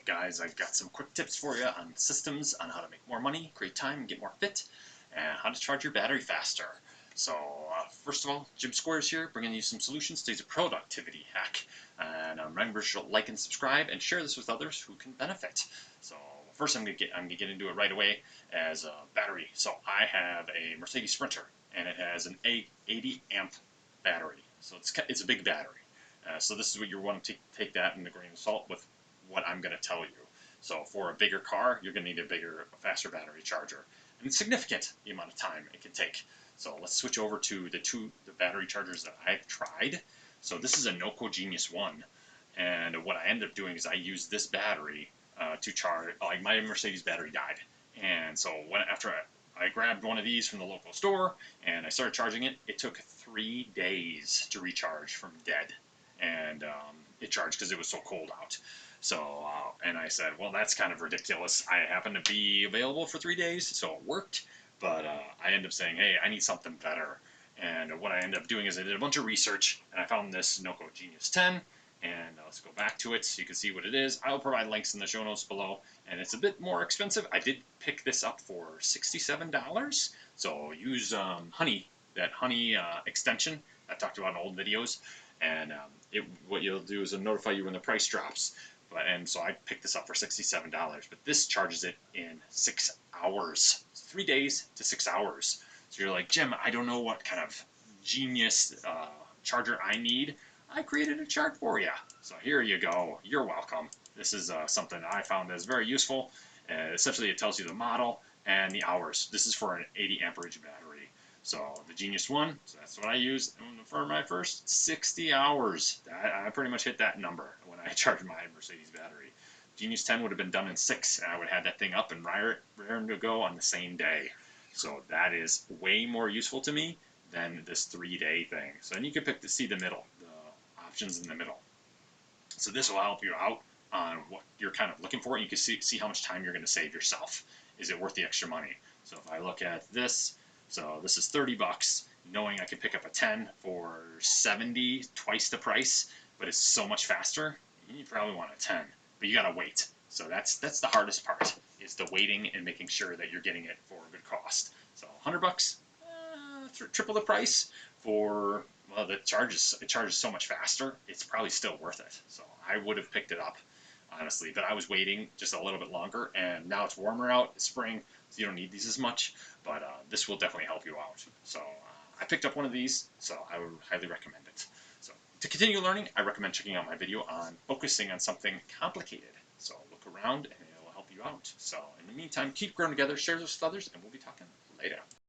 guys? I've got some quick tips for you on systems, on how to make more money, create time, and get more fit, and how to charge your battery faster. So first of all, Jim Squares here, bringing you some solutions. Today's a productivity hack, and remember to like and subscribe and share this with others who can benefit. So first, I'm gonna get into it right away as a battery. So I have a Mercedes Sprinter, and it has an 80 amp battery. So it's a big battery. So this is what you want to take that in a grain of salt with what I'm going to tell you. So for a bigger car, you're going to need a bigger, faster battery charger. And it's significant the amount of time it can take. So let's switch over to the battery chargers that I've tried. So this is a Noco Genius 1. And what I ended up doing is I used this battery to charge, like my Mercedes battery died. And so after I grabbed one of these from the local store and I started charging it, it took 3 days to recharge from dead. And it charged because it was so cold out. So, and I said, well, that's kind of ridiculous. I happened to be available for 3 days, so it worked. But I ended up saying, hey, I need something better. And what I ended up doing is I did a bunch of research, and I found this Noco Genius 10. And let's go back to it so you can see what it is. I'll provide links in the show notes below. And it's a bit more expensive. I did pick this up for $67. So use Honey, that Honey extension I talked about in old videos. And what you'll do is it'll notify you when the price drops. And so I picked this up for $67. But this charges it in 6 hours. 3 days to 6 hours. So you're like, Jim, I don't know what kind of genius charger I need. I created a chart for you. So here you go. You're welcome. This is something I found is very useful. Essentially, it tells you the model and the hours. This is for an 80 amperage battery. So the Genius 1, so that's what I used for my first 60 hours. I pretty much hit that number when I charged my Mercedes battery. Genius 10 would have been done in 6, and I would have had that thing up and raring to go on the same day. So that is way more useful to me than this 3-day thing. So then you can see the middle, the options in the middle. So this will help you out on what you're kind of looking for. You can see how much time you're going to save yourself. Is it worth the extra money? So if I look at this, so this is 30 bucks, knowing I could pick up a 10 for 70, twice the price, but it's so much faster, you probably want a 10, but you gotta wait. So that's the hardest part, is the waiting and making sure that you're getting it for a good cost. So 100 bucks, triple the price for, well, it charges so much faster, it's probably still worth it. So I would have picked it up, honestly, but I was waiting just a little bit longer, and now it's warmer out, it's spring, so you don't need these as much, but this will definitely help you out. So I picked up one of these, so I would highly recommend it. So to continue learning, I recommend checking out my video on focusing on something complicated. So look around and it will help you out. So in the meantime, keep growing together, share this with others, and we'll be talking later.